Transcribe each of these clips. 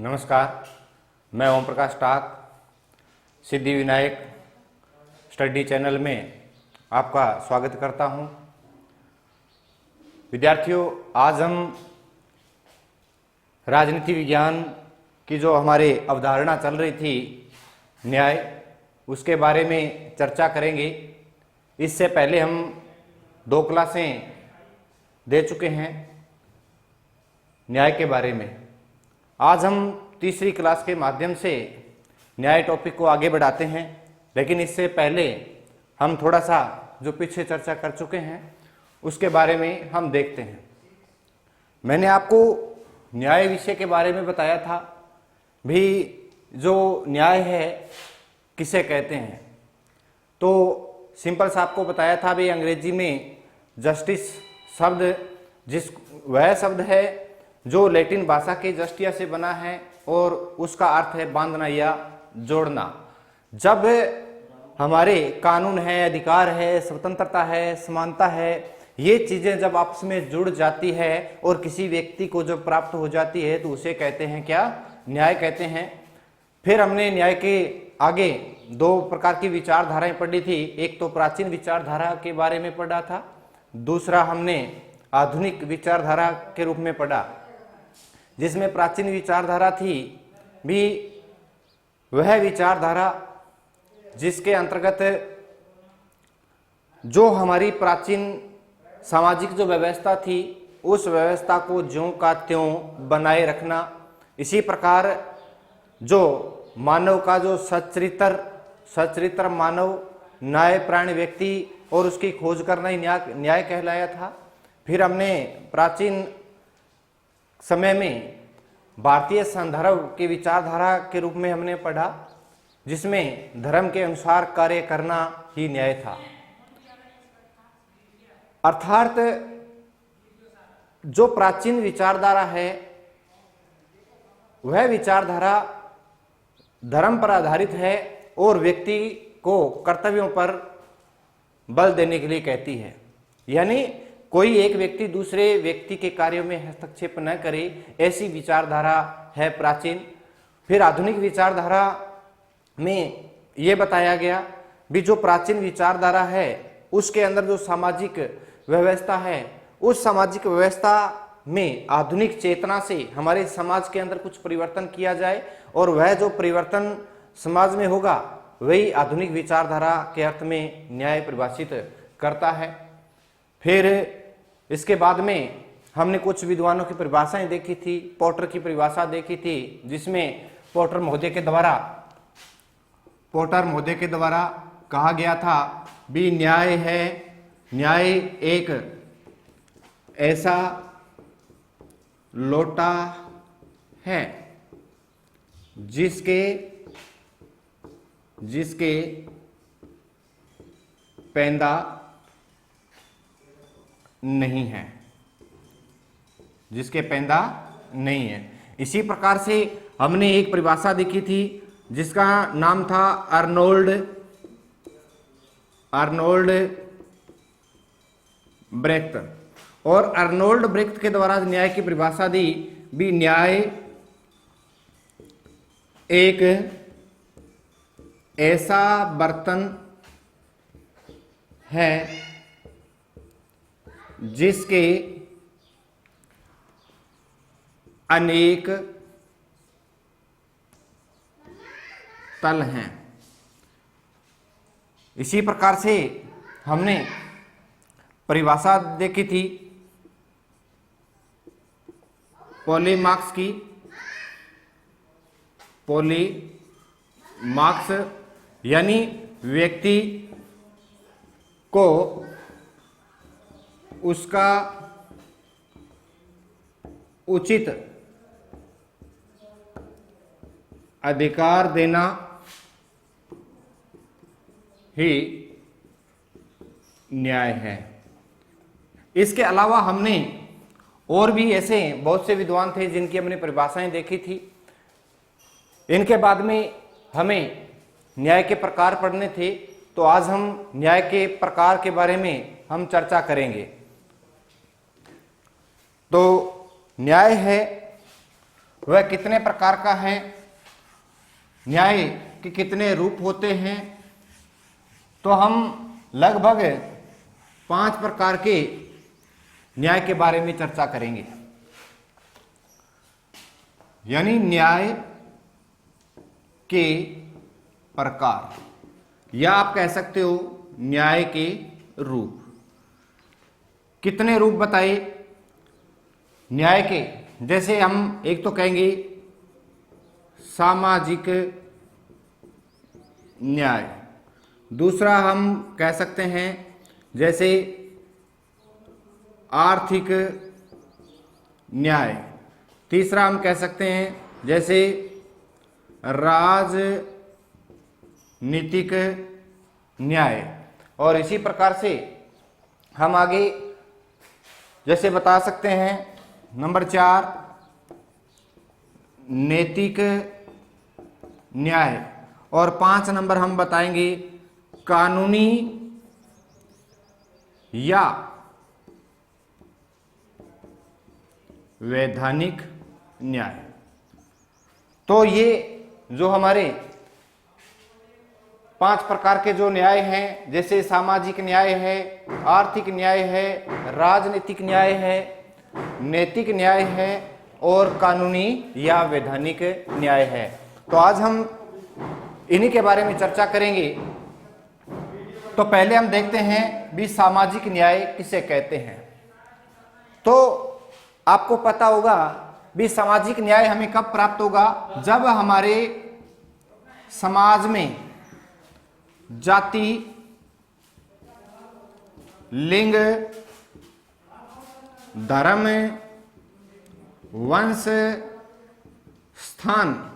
नमस्कार, मैं ओम प्रकाश टाक Siddhi Vinayak study channel में आपका स्वागत करता हूं। विद्यार्थियों, आज हम राजनीति विज्ञान की जो हमारे अवधारणा चल रही थी न्याय, उसके बारे में चर्चा करेंगे। इससे पहले हम 2 क्लासें दे चुके हैं न्याय के बारे में। आज हम तीसरी क्लास के माध्यम से न्याय टॉपिक को आगे बढ़ाते हैं, लेकिन इससे पहले हम थोड़ा सा जो पीछे चर्चा कर चुके हैं उसके बारे में हम देखते हैं। मैंने आपको न्याय विषय के बारे में बताया था भी, जो न्याय है किसे कहते हैं। तो सिंपल सा आपको बताया था भी, अंग्रेजी में जस्टिस शब्द वह शब्द है जो लैटिन भाषा के जस्टिया से बना है और उसका अर्थ है बांधना या जोड़ना। जब हमारे कानून है, अधिकार है, स्वतंत्रता है, समानता है, ये चीजें जब आपस में जुड़ जाती है और किसी व्यक्ति को जब प्राप्त हो जाती है तो उसे कहते हैं क्या? न्याय कहते हैं। फिर हमने न्याय के आगे 2 प्रकार की विचारधाराएं पढ़ी थी। एक तो प्राचीन विचारधारा के बारे में पढ़ा था, दूसरा हमने आधुनिक विचारधारा के रूप में पढ़ा। जिसमें प्राचीन विचारधारा थी भी वह विचारधारा जिसके अंतर्गत जो हमारी प्राचीन सामाजिक जो व्यवस्था थी उस व्यवस्था को ज्यों का त्यों बनाए रखना। इसी प्रकार जो मानव का जो सच्चरित्र मानव न्याय प्राणी व्यक्ति और उसकी खोज करना ही न्याय कहलाया था। फिर हमने प्राचीन समय में भारतीय संदर्भ की विचारधारा के रूप में हमने पढ़ा, जिसमें धर्म के अनुसार कार्य करना ही न्याय था। अर्थात जो प्राचीन विचारधारा है वह विचारधारा धर्म पर आधारित है और व्यक्ति को कर्तव्यों पर बल देने के लिए कहती है। यानी कोई एक व्यक्ति दूसरे व्यक्ति के कार्यों में हस्तक्षेप न करे, ऐसी विचारधारा है प्राचीन। फिर आधुनिक विचारधारा में यह बताया गया भी जो प्राचीन विचारधारा है उसके अंदर जो सामाजिक व्यवस्था है, उस सामाजिक व्यवस्था में आधुनिक चेतना से हमारे समाज के अंदर कुछ परिवर्तन किया जाए और वह जो परिवर्तन समाज में होगा वही आधुनिक विचारधारा के अर्थ में न्याय परिभाषित करता है। फिर इसके बाद में हमने कुछ विद्वानों की परिभाषाएं देखी थी। पोर्टर की परिभाषा देखी थी, जिसमें पोर्टर महोदय के द्वारा कहा गया था भी न्याय एक ऐसा लोटा है जिसके पैंदा नहीं है। इसी प्रकार से हमने एक परिभाषा देखी थी जिसका नाम था अर्नोल्ड ब्रेख्त, और अर्नोल्ड ब्रेख्त के द्वारा न्याय की परिभाषा दी भी, न्याय एक ऐसा बर्तन है जिसके अनेक तल हैं। इसी प्रकार से हमने परिभाषा देखी थी पॉलीमार्क्स, यानी व्यक्ति को उसका उचित अधिकार देना ही न्याय है। इसके अलावा हमने और भी ऐसे बहुत से विद्वान थे जिनकी हमने परिभाषाएं देखी थी। इनके बाद में हमें न्याय के प्रकार पढ़ने थे, तो आज हम न्याय के प्रकार के बारे में हम चर्चा करेंगे। तो न्याय है वह कितने प्रकार का है, न्याय के कितने रूप होते हैं, तो हम लगभग 5 प्रकार के न्याय के बारे में चर्चा करेंगे। यानी न्याय के प्रकार, या आप कह सकते हो न्याय के रूप। कितने रूप बताए न्याय के? जैसे हम एक तो कहेंगे सामाजिक न्याय, दूसरा हम कह सकते हैं जैसे आर्थिक न्याय, तीसरा हम कह सकते हैं जैसे राजनीतिक न्याय, और इसी प्रकार से हम आगे जैसे बता सकते हैं नंबर 4 नैतिक न्याय, और 5 नंबर हम बताएंगे कानूनी या वैधानिक न्याय। तो ये जो हमारे 5 प्रकार के जो न्याय हैं, जैसे सामाजिक न्याय है, आर्थिक न्याय है, राजनीतिक न्याय है, नैतिक न्याय है और कानूनी या वैधानिक न्याय है। तो आज हम इन्हीं के बारे में चर्चा करेंगे। तो पहले हम देखते हैं भी सामाजिक न्याय किसे कहते हैं। तो आपको पता होगा भी सामाजिक न्याय हमें कब प्राप्त होगा, जब हमारे समाज में जाति, लिंग, धर्म, वंश, स्थान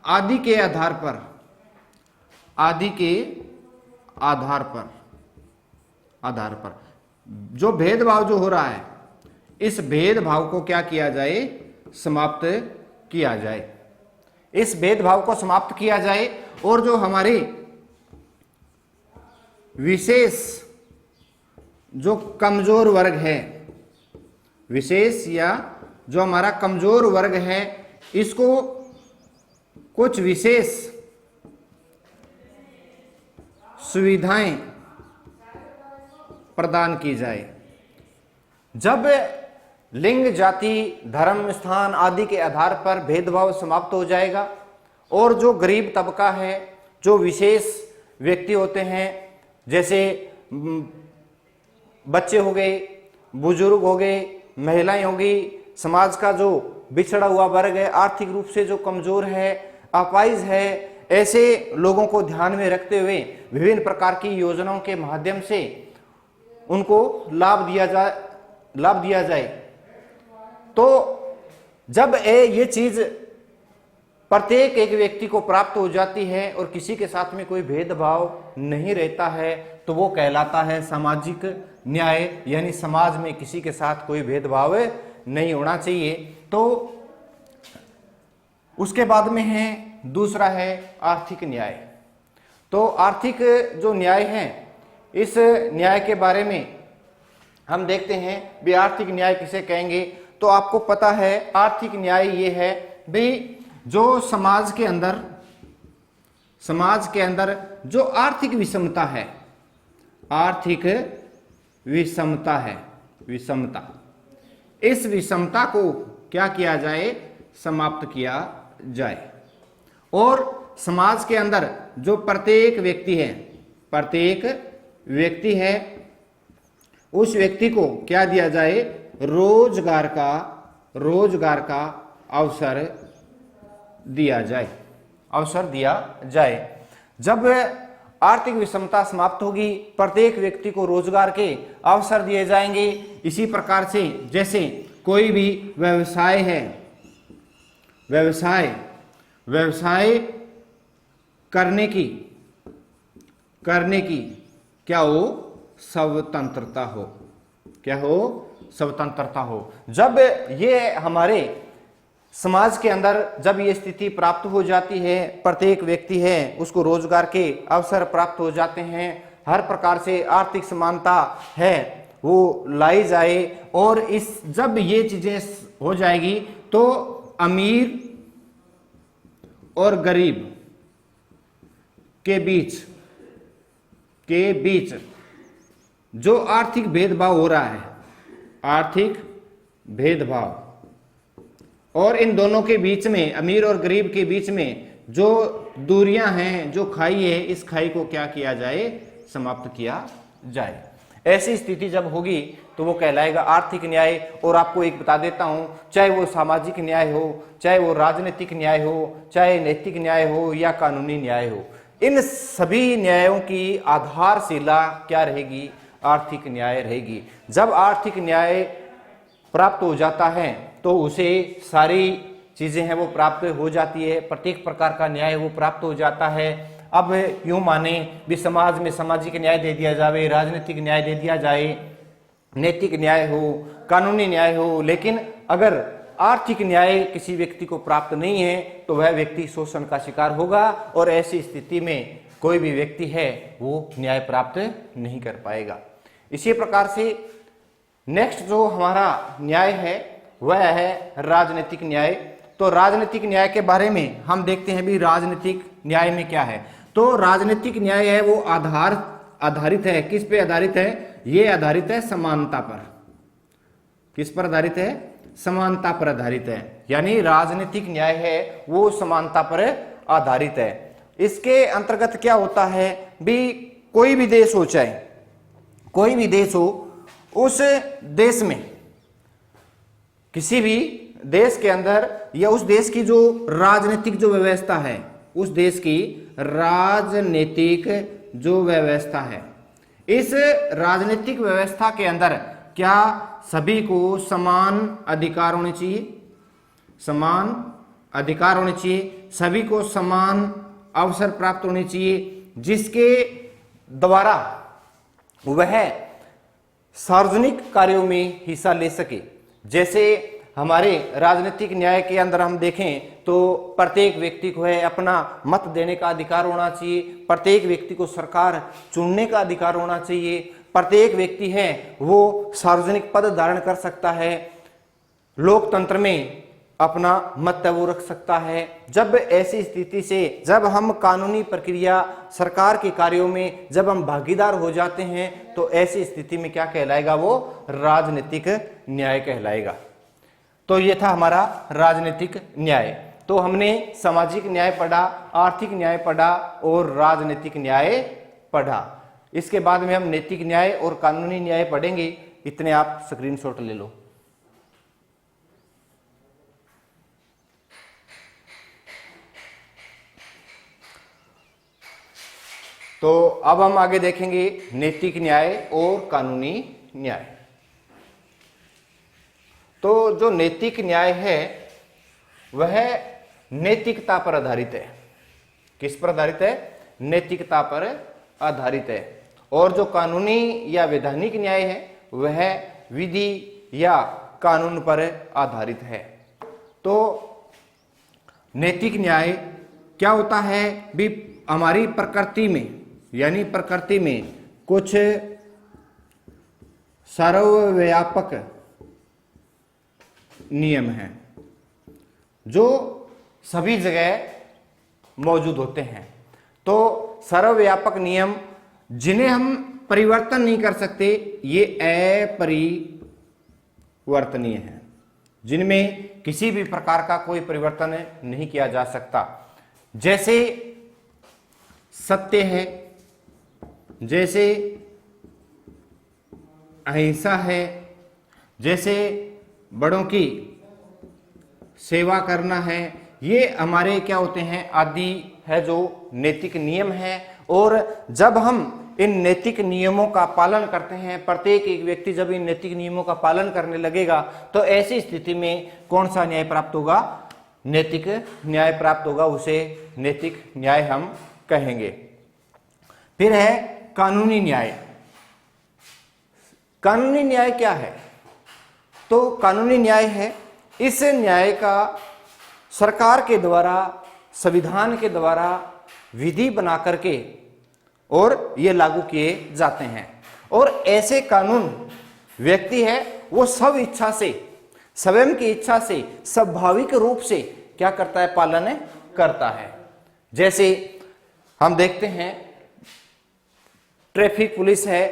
आदि के आधार पर जो भेदभाव जो हो रहा है, इस भेदभाव को क्या किया जाए, समाप्त किया जाए। इस भेदभाव को समाप्त किया जाए और जो हमारे विशेष जो कमजोर वर्ग है, विशेष या जो हमारा कमजोर वर्ग है, इसको कुछ विशेष सुविधाएं प्रदान की जाए। जब लिंग, जाति, धर्म, स्थान आदि के आधार पर भेदभाव समाप्त हो जाएगा और जो गरीब तबका है, जो विशेष व्यक्ति होते हैं, जैसे बच्चे हो गए, बुजुर्ग हो गए, महिलाएं हो गई, समाज का जो बिछड़ा हुआ वर्ग है, आर्थिक रूप से जो कमजोर है, अपाहिज है, ऐसे लोगों को ध्यान में रखते हुए विभिन्न प्रकार की योजनाओं के माध्यम से उनको लाभ दिया जाए। तो जब ये चीज प्रत्येक एक व्यक्ति को प्राप्त हो जाती है और किसी के साथ में कोई भेदभाव नहीं रहता है, तो वो कहलाता है सामाजिक न्याय। यानी समाज में किसी के साथ कोई भेदभाव नहीं होना चाहिए। तो उसके बाद में है दूसरा है आर्थिक न्याय। तो आर्थिक जो न्याय है, इस न्याय के बारे में हम देखते हैं भी आर्थिक न्याय किसे कहेंगे। तो आपको पता है आर्थिक न्याय ये है भी जो समाज के अंदर जो आर्थिक विषमता है, आर्थिक विषमता, इस विषमता को क्या किया जाए, समाप्त किया जाए। और समाज के अंदर जो प्रत्येक व्यक्ति है, उस व्यक्ति को क्या दिया जाए, रोजगार का अवसर दिया जाए। जब आर्थिक विषमता समाप्त होगी, प्रत्येक व्यक्ति को रोजगार के अवसर दिए जाएंगे। इसी प्रकार से जैसे कोई भी व्यवसाय है, व्यवसाय करने की क्या हो, स्वतंत्रता हो। जब ये हमारे समाज के अंदर जब ये स्थिति प्राप्त हो जाती है, प्रत्येक व्यक्ति है उसको रोजगार के अवसर प्राप्त हो जाते हैं, हर प्रकार से आर्थिक समानता है, वो लाई जाए, और इस जब ये चीजें हो जाएगी तो अमीर और गरीब के बीच जो आर्थिक भेदभाव हो रहा है, आर्थिक भेदभाव, और इन दोनों के बीच में, अमीर और गरीब के बीच में जो दूरियां हैं, जो खाई है, इस खाई को क्या किया जाए, समाप्त किया जाए। ऐसी स्थिति जब होगी तो वो कहलाएगा आर्थिक न्याय। और आपको एक बता देता हूं, चाहे वो सामाजिक न्याय हो, चाहे वो राजनीतिक न्याय हो, चाहे नैतिक न्याय हो या कानूनी न्याय हो, इन सभी न्यायों की आधारशिला क्या रहेगी, आर्थिक न्याय रहेगी। जब आर्थिक न्याय प्राप्त हो जाता है तो उसे सारी चीजें हैं वो प्राप्त हो जाती है, प्रत्येक प्रकार का न्याय वो प्राप्त हो जाता है। अब यूं माने भी समाज में सामाजिक न्याय दे दिया जाए, राजनीतिक न्याय दे दिया जाए, नैतिक न्याय हो, कानूनी न्याय हो, लेकिन अगर आर्थिक न्याय किसी व्यक्ति को प्राप्त नहीं है तो वह व्यक्ति शोषण का शिकार होगा, और ऐसी स्थिति में कोई भी व्यक्ति है वो न्याय प्राप्त नहीं कर पाएगा। इसी प्रकार से नेक्स्ट जो हमारा न्याय है वह है राजनीतिक न्याय। तो राजनीतिक न्याय के बारे में हम देखते हैं भी राजनीतिक न्याय में क्या है। तो राजनीतिक न्याय है वो आधारित है, किस पे आधारित है, ये आधारित है समानता पर। किस पर आधारित है, समानता पर आधारित है, यानी राजनीतिक न्याय है वो समानता पर आधारित है। इसके अंतर्गत क्या होता है भी, कोई भी देश हो, चाहे कोई भी देश हो, उस देश में, किसी भी देश के अंदर या उस देश की जो राजनीतिक जो व्यवस्था है, उस देश की राजनीतिक जो व्यवस्था है, इस राजनीतिक व्यवस्था के अंदर क्या सभी को समान अधिकार होने चाहिए, समान अधिकार होने चाहिए, सभी को समान अवसर प्राप्त होने चाहिए, जिसके द्वारा वह सार्वजनिक कार्यों में हिस्सा ले सके। जैसे हमारे राजनीतिक न्याय के अंदर हम देखें तो प्रत्येक व्यक्ति को है अपना मत देने का अधिकार होना चाहिए, प्रत्येक व्यक्ति को सरकार चुनने का अधिकार होना चाहिए, प्रत्येक व्यक्ति है वो सार्वजनिक पद धारण कर सकता है, लोकतंत्र में अपना मत वो रख सकता है। जब ऐसी स्थिति से जब हम कानूनी प्रक्रिया, सरकार के कार्यों में जब हम भागीदार हो जाते हैं तो ऐसी स्थिति में क्या कहलाएगा, वो राजनीतिक न्याय कहलाएगा। तो ये था हमारा राजनीतिक न्याय। तो हमने सामाजिक न्याय पढ़ा, आर्थिक न्याय पढ़ा और राजनीतिक न्याय पढ़ा। इसके बाद में हम नैतिक न्याय और कानूनी न्याय पढ़ेंगे। इतने आप स्क्रीनशॉट ले लो। तो अब हम आगे देखेंगे नैतिक न्याय और कानूनी न्याय। तो जो नैतिक न्याय है वह नैतिकता पर आधारित है। किस पर आधारित है, नैतिकता पर आधारित है। और जो कानूनी या वैधानिक न्याय है वह विधि या कानून पर आधारित है। तो नैतिक न्याय क्या होता है भी, हमारी प्रकृति में, यानी प्रकृति में कुछ सर्वव्यापक नियम हैं जो सभी जगह मौजूद होते हैं। तो सर्वव्यापक नियम जिन्हें हम परिवर्तन नहीं कर सकते, ये अपरिवर्तनीय हैं, जिनमें किसी भी प्रकार का कोई परिवर्तन नहीं किया जा सकता। जैसे सत्य है, जैसे अहिंसा है, जैसे बड़ों की सेवा करना है, ये हमारे क्या होते हैं, आदि है जो नैतिक नियम है। और जब हम इन नैतिक नियमों का पालन करते हैं, प्रत्येक एक व्यक्ति जब इन नैतिक नियमों का पालन करने लगेगा तो ऐसी स्थिति में कौन सा न्याय प्राप्त होगा, नैतिक न्याय प्राप्त होगा, उसे नैतिक न्याय हम कहेंगे। फिर है कानूनी न्याय। कानूनी न्याय क्या है, तो कानूनी न्याय है, इस न्याय का सरकार के द्वारा, संविधान के द्वारा विधि बना करके और ये लागू किए जाते हैं। और ऐसे कानून व्यक्ति है वो सब इच्छा से, स्वयं की इच्छा से, स्वाभाविक रूप से क्या करता है, पालन करता है। जैसे हम देखते हैं ट्रैफिक पुलिस है,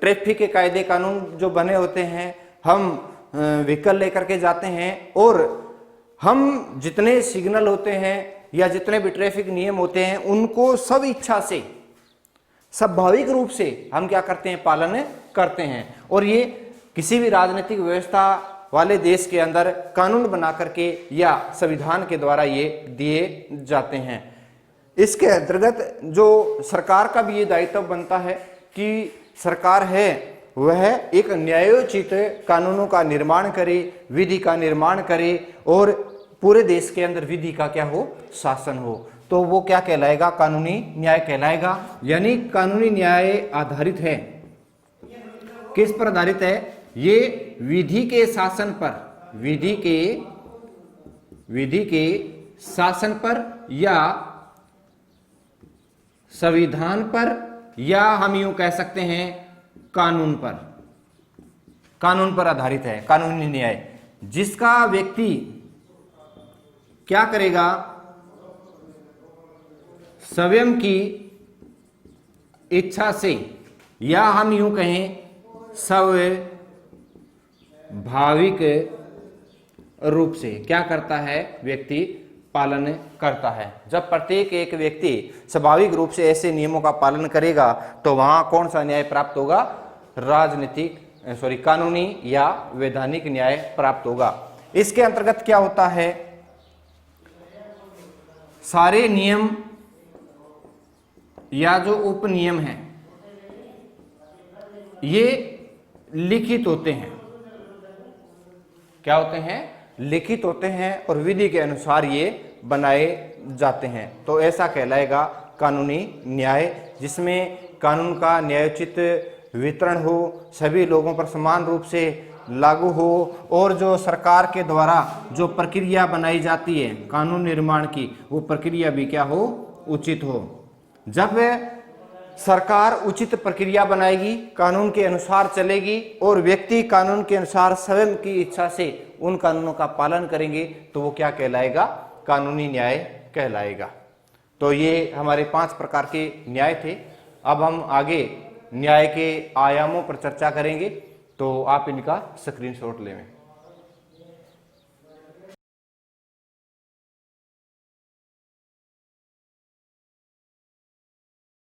ट्रैफिक के कायदे कानून जो बने होते हैं, हम व्हीकल लेकर के जाते हैं और हम जितने सिग्नल होते हैं या जितने भी ट्रैफिक नियम होते हैं उनको सब इच्छा से, स्वाभाविक रूप से हम क्या करते हैं, पालन करते हैं। और ये किसी भी राजनीतिक व्यवस्था वाले देश के अंदर कानून बना करके या संविधान के द्वारा ये दिए जाते हैं। इसके अंतर्गत जो सरकार का भी ये दायित्व बनता है कि सरकार है वह एक न्यायोचित कानूनों का निर्माण करे, विधि का निर्माण करे और पूरे देश के अंदर विधि का क्या हो, शासन हो। तो वो क्या कहलाएगा, कानूनी न्याय कहलाएगा। यानी कानूनी न्याय आधारित है, किस पर आधारित है, ये विधि के शासन पर, विधि के शासन पर या संविधान पर, या हम यूं कह सकते हैं कानून पर आधारित है कानूनी न्याय, जिसका व्यक्ति क्या करेगा, स्वयं की इच्छा से या हम यूं कहें स्वाभाविक रूप से क्या करता है, व्यक्ति पालन करता है। जब प्रत्येक एक व्यक्ति स्वाभाविक रूप से ऐसे नियमों का पालन करेगा तो वहां कौन सा न्याय प्राप्त होगा, कानूनी या वैधानिक न्याय प्राप्त होगा। इसके अंतर्गत क्या होता है, सारे नियम या जो उपनियम हैं ये लिखित होते हैं, क्या होते हैं, लिखित होते हैं और विधि के अनुसार ये बनाए जाते हैं। तो ऐसा कहलाएगा कानूनी न्याय, जिसमें कानून का न्यायोचित वितरण हो, सभी लोगों पर समान रूप से लागू हो और जो सरकार के द्वारा जो प्रक्रिया बनाई जाती है कानून निर्माण की, वो प्रक्रिया भी क्या हो, उचित हो। जब सरकार उचित प्रक्रिया बनाएगी, कानून के अनुसार चलेगी और व्यक्ति कानून के अनुसार स्वयं की इच्छा से उन कानूनों का पालन करेंगे तो वो क्या कहलाएगा, कानूनी न्याय कहलाएगा। तो ये हमारे 5 प्रकार के न्याय थे। अब हम आगे न्याय के आयामों पर चर्चा करेंगे, तो आप इनका स्क्रीनशॉट लें।